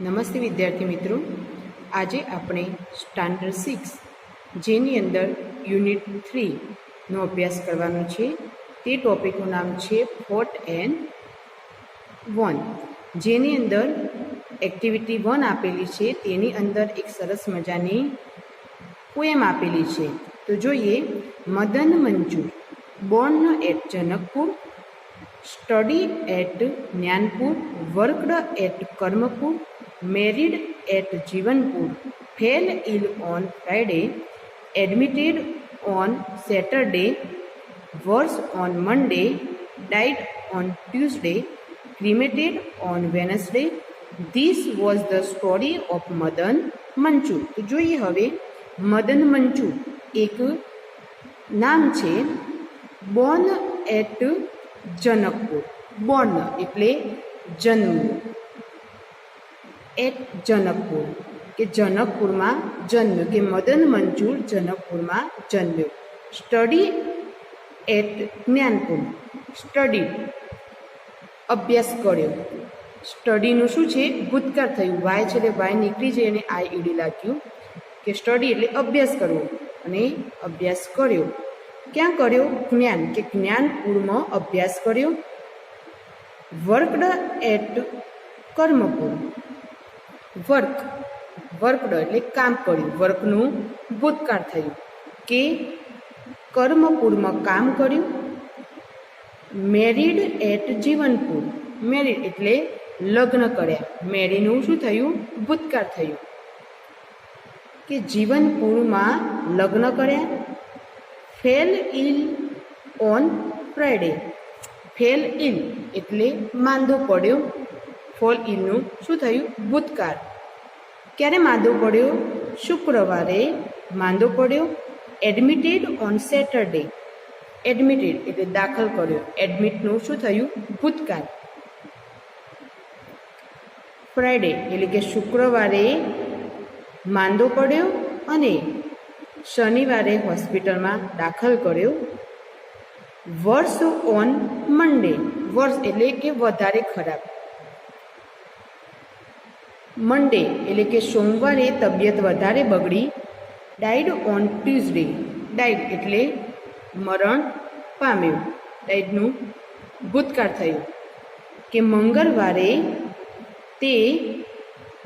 નમસ્તે વિદ્યાર્થી મિત્રો, આજે આપણે સ્ટાન્ડર્ડ 6 જેની અંદર યુનિટ 3નો અભ્યાસ કરવાનો છે. તે ટોપિકનું નામ છે ફોર્ટ એન્ડ વન, જેની અંદર એક્ટિવિટી 1 આપેલી છે. તેની અંદર એક સરસ મજાની પોએમ આપેલી છે. તો જોઈએ. Madan Manju born at Janakpur, study at Gyanpur, worked at Karmapur, married at Jivanpur, fell ill on Friday, admitted on Saturday, worse on Monday, died on Tuesday, cremated on Wednesday. This was the story of Madan Manju. તો જોઈએ હવે મદન મંજુ એક નામ છે. બોર્ન એટ જનકપુર, બોર્ન એટલે જન્મ, at Janakpur કે જનકપુરમાં જન્મ્યો, કે મદન મંજુ જનકપુરમાં જન્મ્યો. સ્ટડી એટ જ્ઞાનપુર, સ્ટડી અભ્યાસ કર્યો. સ્ટડીનું શું છે? ભૂતકાળ થયું. વાય છે એટલે વાય નીકળી જાય અને આઈ ઈડી લાગ્યું, કે સ્ટડી એટલે અભ્યાસ કરવો, અને અભ્યાસ કર્યો. ક્યાં કર્યો? જ્ઞાન, કે જ્ઞાનપુરમાં અભ્યાસ કર્યો. વર્કડ એટ કર્મપુર, વર્કડ એટલે કામ કર્યું, વર્કનું ભૂતકાળ થયું, કે કર્મપુરમાં કામ કર્યું. મેરીડ એટ જીવનપુર, મેરીડ એટલે લગ્ન કર્યા, મેરીનું શું થયું? ભૂતકાળ થયું, કે જીવનપુરમાં લગ્ન કર્યા. Fell ill on Friday, fell ill એટલે માંદો પડ્યો. ફોલ ઇલનું શું થયું? ભૂતકાળ. ક્યારે માંદો પડ્યો? શુક્રવારે માંદો પડ્યો. એડમિટેડ ઓન સેટરડે, એડમિટેડ એટલે દાખલ કર્યો, એડમિટનું શું થયું? ભૂતકાળ. ફ્રાઈડે એટલે કે શુક્રવારે માંદો પડ્યો અને શનિવારે હોસ્પિટલમાં દાખલ કર્યો. વર્સ ઓન મંડે, વર્સ એટલે કે વધારે ખરાબ. મંડે એટલે કે સોમવારે તબિયત વધારે બગડી. ડાઈડ ઓન ટ્યુઝડે, ડાઈડ એટલે મરણ પામ્યું, ડાઈડનું ભૂતકાળ થયું, કે મંગળવારે તે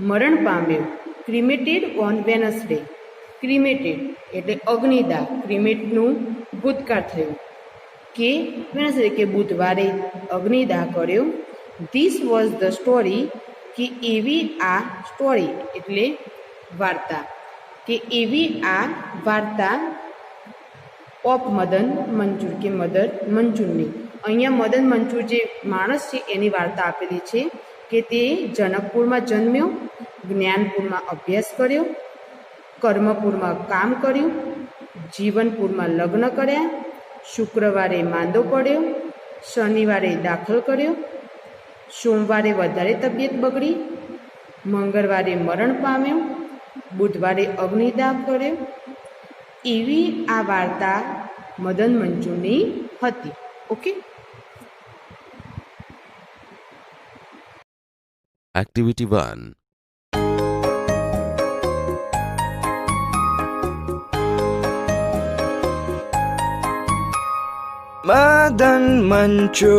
મરણ પામ્યો. ક્રિમેટેડ ઓન વેનસડે, ક્રિમેટેડ એટલે અગ્નિદાહ, ક્રિમેટનું ભૂતકાળ થયું, કે વેનસડે કે બુધવારે અગ્નિદાહ કર્યો. ધીસ વોઝ ધ સ્ટોરી, કે એવી આ સ્ટોરી એટલે વાર્તા, કે એવી આ વાર્તા ઓફ મદન મંજુ, કે મદન મંજુરની. અહીંયા મદન મંજુ જે માણસ છે એની વાર્તા આપેલી છે, કે તે જનકપુરમાં જન્મ્યો, જ્ઞાનપુરમાં અભ્યાસ કર્યો, કર્મપુરમાં કામ કર્યું, જીવનપુરમાં લગ્ન કર્યા, શુક્રવારે માંદો પડ્યો, શનિવારે દાખલ કર્યો, સોમવારે વધારે તબિયત બગડી, મંગળવારે મરણ પામ્યો, બુધવારે અગ્નિદાહ કર્યો. એવી આ વાર્તા મદન મંજુની હતી. Okay. Activity 1. Madan Manju,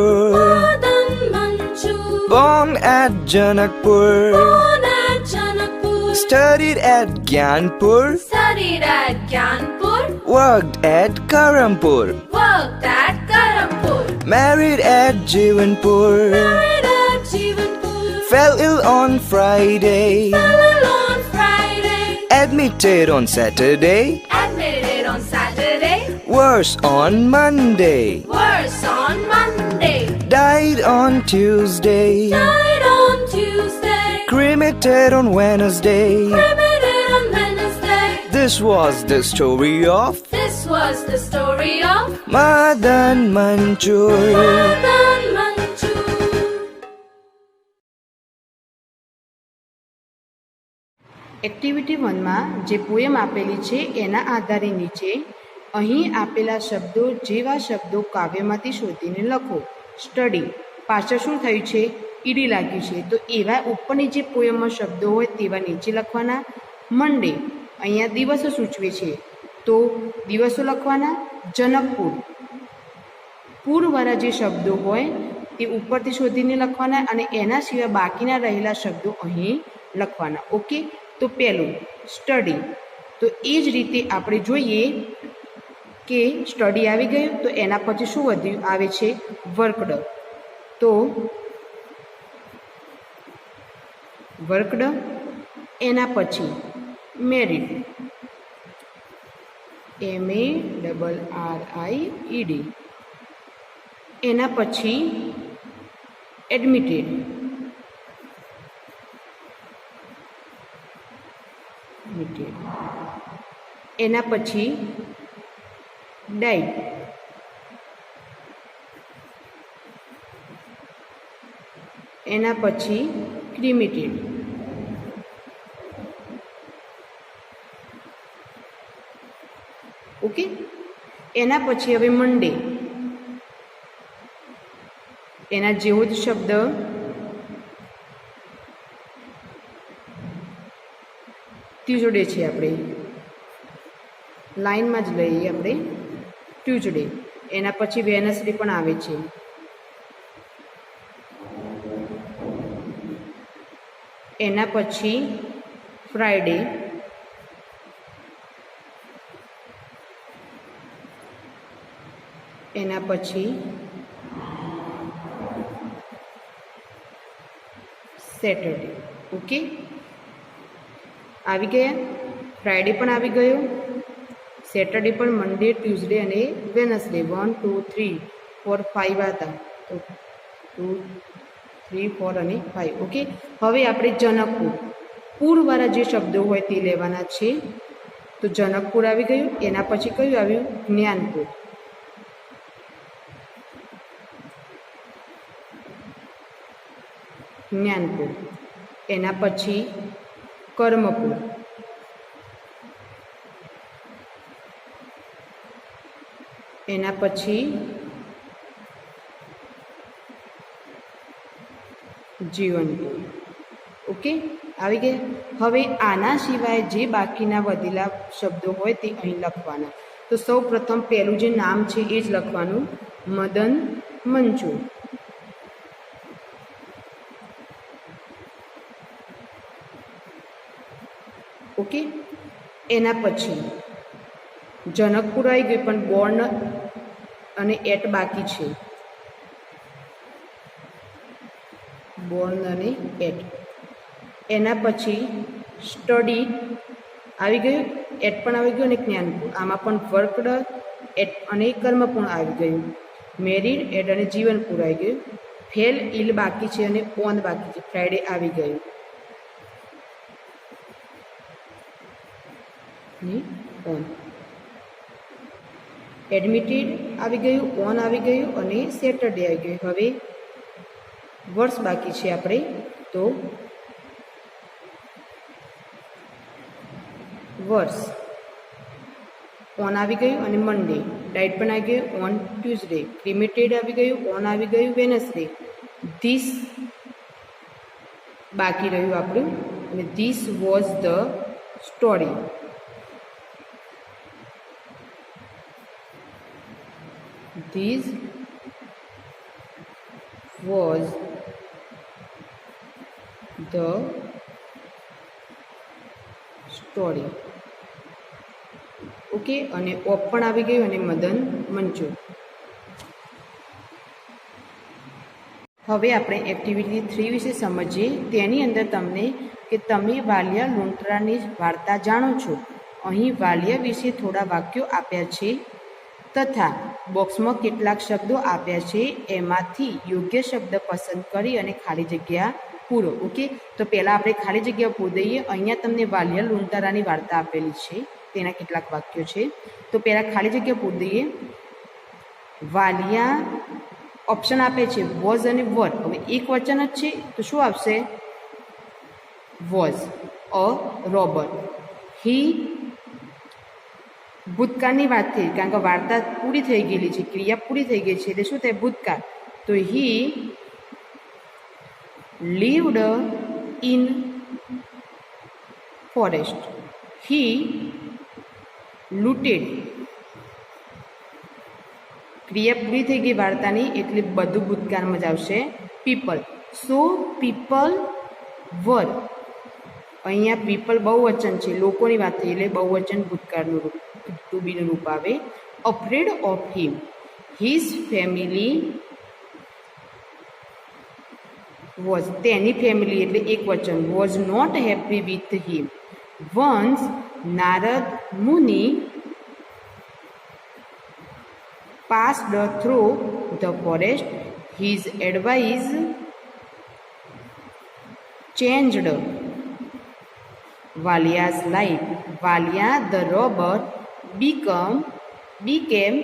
born at Janakpur, studied at Gyanpur, worked at Karampur, married at Jivanpur, fell ill on Friday, admitted on Saturday, worse on Monday, died on Tuesday, cremated on Wednesday. This was the story of Madan Manju. Activity 1માં જે poem આપેલી છે એના આધારે નીચે અહીં આપેલા શબ્દો જેવા શબ્દો કાવ્યમાંથી શોધીને લખો. સ્ટડી પાછળ શું થયું છે? ઈડી લાગ્યું છે, તો એવા ઉપરની જે પોયમમાં શબ્દો હોય તેવા નીચે લખવાના. મંડે અહીંયા દિવસો સૂચવે છે, તો દિવસો લખવાના. જનકપુર, પૂરવાળા જે શબ્દો હોય તે ઉપરથી શોધીને લખવાના અને એના સિવાય બાકીના રહેલા શબ્દો અહીં લખવાના. ઓકે, તો પહેલું સ્ટડી, તો એ જ રીતે આપણે જોઈએ કે સ્ટડી આવી ગયું, તો એના પછી શું વધ્યું આવે છે વર્કડ. તો વર્કડ, એના પછી મેરિડ, MARRIED, એના પછી એડમિટેડ, એના પછી ડાઇડ, એના પછી ક્રિમેટેડ, ઓકે. એના પછી હવે મંડે, એના જેવો જ શબ્દ ટ્યુઝડે છે, આપણે લાઈનમાં જ લઈએ આપણે ટ્યુઝડે. એના પછી વેનસડે પણ આવે છે. એના પછી ફ્રાઈડે, એના પછી સેટરડે. ઓકે, આવી ગયા. ફ્રાઈડે પણ આવી ગયો, સેટરડે પણ, મંડે, ટ્યુઝડે અને વેનસડે. 1 2 3 4 5 હતા, તો 2 3 4 અને 5. ઓકે, હવે આપણે જનકપુર, પૂરવાળા જે શબ્દો હોય તે લેવાના છે. તો જનકપુર આવી ગયું. એના પછી કયું આવ્યું જ્ઞાનપુર, જ્ઞાનપુર. એના પછી કર્મપુર, એના પછી જીવનપુર. ઓકે, આવી ગયા. હવે આના સિવાય જે બાકીના વધેલા શબ્દો હોય તે અહીં લખવાના. તો સૌ પ્રથમ પહેલું જે નામ છે એ જ લખવાનું, મદન મંચુ. ઓકે, એના પછી જનકપુર આવી ગયું, પણ બોર્ન અને એટ બાકી છે. બોર્ન અને એટ. એના પછી સ્ટડી આવી ગયું, એટ પણ આવી ગયું અને જ્ઞાનપુર. આમાં પણ વર્કડ, એટ અને કર્મ પણ આવી ગયું. મેરિડ, એડ અને જીવનપુર આવી ગયું. ફેલ, ઇલ બાકી છે અને ઓન બાકી છે. ફ્રાઈડે આવી ગયું. ઓન, એડમિટેડ આવી ગયું, ઓન આવી ગયું અને સેટરડે આવી ગયું. હવે વર્ષ બાકી છે આપણે, તો વર્ષ, ઓન આવી ગયું અને મંડે. ડાઇટ પણ આવી ગયું, ઓન ટ્યુઝડે. ક્રિમેટેડ આવી ગયું, ઓન આવી ગયું વેનસડે. ધીસ બાકી રહ્યું આપણું, અને this was the story. This was the story. Okay, અને ઓપ પણ આવી ગયું અને મદન મંચુ. હવે આપણે એક્ટિવિટી 3 વિશે સમજીએ. તેની અંદર તમને કે તમે વાલિયા લુંટરાની વાર્તા જાણો છો. અહીં વાલિયા વિશે થોડા વાક્યો આપ્યા છે તથા બોક્સમાં કેટલાક શબ્દો આપ્યા છે. એમાંથી યોગ્ય શબ્દ પસંદ કરી અને ખાલી જગ્યા પૂરો. ઓકે, તો પહેલાં આપણે ખાલી જગ્યા પૂરી દઈએ. અહીંયા તમને વાલિયા લુંટારાની વાર્તા આપેલી છે, તેના કેટલાક વાક્યો છે. તો પહેલાં ખાલી જગ્યા પૂરી દઈએ. વાલિયા ઓપ્શન આપે છે વોઝ અને વર. હવે એક વચન જ છે તો શું આવશે? Was a robber. હી, ભૂતકાળની વાત થઈ, કારણ કે વાર્તા પૂરી થઈ ગયેલી છે, ક્રિયા પૂરી થઈ ગઈ છે, એટલે શું થાય? ભૂતકાળ. તો હી lived in forest. He looted. ક્રિયા પૂરી થઈ ગઈ વાર્તાની એટલે બધું ભૂતકાળમાં જ આવશે. પીપલ. સો પીપલ વર. અહીંયા પીપલ બહુવચન છે, લોકોની વાત થઈ એટલે બહુવચન ભૂતકાળનું રૂપ ટુ બીનું રૂપ આવે. Afraid of him. His family was. તેની ફેમિલી એટલે એક વચન. Was not happy with him. Once Narad Muni passed through the forest. His advice changed Valia's life. Valia the robber became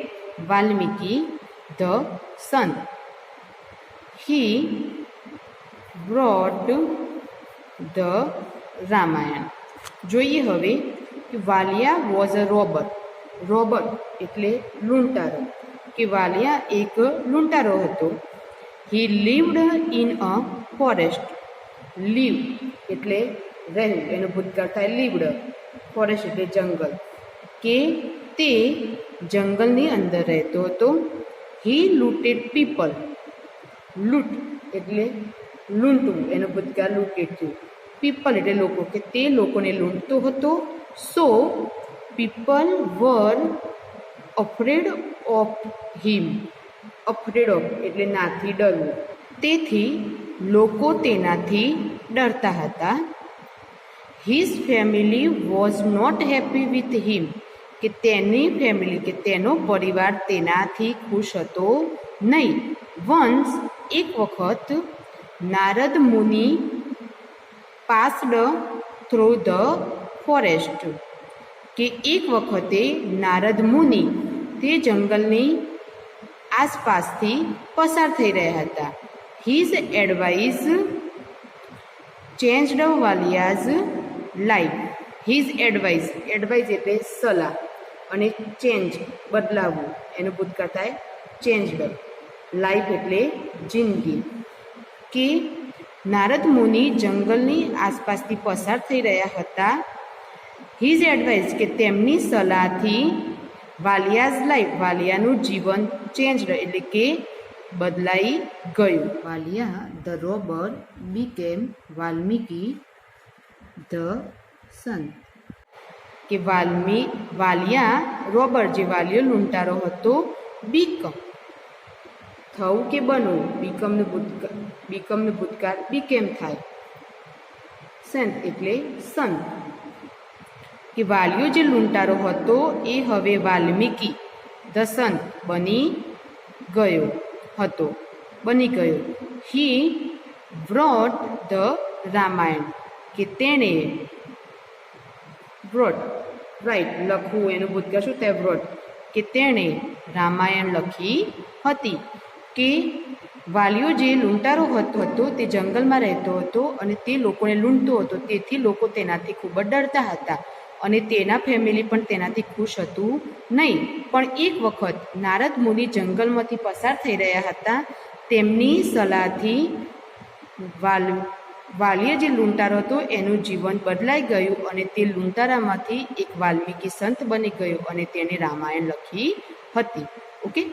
Valmiki the son. He wrote the Ramayana. જોઈએ હવે કે Valiya was a robber. Robber એટલે લૂંટારો, કે વાલિયા એક લૂંટારો હતો. He lived in a forest. Live એટલે રહેવું, એનો ભૂતકાળ થાય લીવડ. ફોરેસ્ટ એટલે જંગલ, કે તે જંગલની અંદર રહેતો હતો. હી લૂટેડ પીપલ. લૂંટ એટલે લૂંટવું, એનો ભૂતકાળ લૂટેડ થયું. પીપલ એટલે લોકો, કે તે લોકોને લૂંટતો હતો. So people were afraid of him. Afraid of એટલે નાથી ડરવું, તેથી લોકો તેનાથી ડરતા હતા. His family was not happy with him. કે તેની ફેમિલી કે તેનો પરિવાર તેનાથી ખુશ હતો નહીં. વન્સ એક વખત નારદ મુનિ પાસ્ડ થ્રુ ધ ફોરેસ્ટ. કે એક વખતે નારદ મુનિ તે જંગલની આસપાસથી પસાર થઈ રહ્યા હતા. His advice changed Valiya's life. His advice. Advice એટલે સલાહ, અને ચેન્જ બદલાવવું, એનું ભૂતકાળ થાય ચેન્જડ. લાઈફ એટલે જિંદગી. કે નારદ મુનિ જંગલની આસપાસથી પસાર થઈ રહ્યા હતા. હિઝ એડવાઇસ કે તેમની સલાહથી વાલિયાઝ લાઈફ વાલિયાનું જીવન ચેન્જડ એટલે કે બદલાઈ ગયું. Valiya the robber became Valmiki the sun. કે વાલિયા રોબર જે વાલિયો લૂંટારો હતો, બીકમ થવું કે બનવું, બીકમનું ભૂતકાળ બીકેમ થાય. સંત એટલે સંત. કે વાલિયો જે લૂંટારો હતો એ હવે વાલ્મીકી ધ સંત બની ગયો. હી વ્રોટ ધ રામાયણ. કે તેણે વ્રોટ રાઈટ લખવું, એનું ભૂતકાળ શું થાય વ્રોટ. કે તેણે રામાયણ લખી હતી. કે વાલિયો જે લૂંટારો હતો તે જંગલમાં રહેતો હતો અને તે લોકોને લૂંટતો હતો, તેથી લોકો તેનાથી ખૂબ જ ડરતા હતા અને તેના ફેમિલી પણ તેનાથી ખુશ હતું નહીં. પણ એક વખત નારદ મુનિ જંગલમાંથી પસાર થઈ રહ્યા હતા. તેમની સલાહથી વાલિયો જે લૂંટારો હતો એનું જીવન બદલાઈ ગયું અને તે લૂંટારામાંથી એક વાલ્મીકી સંત બની ગયો અને તેણે રામાયણ લખી હતી. ઓકે.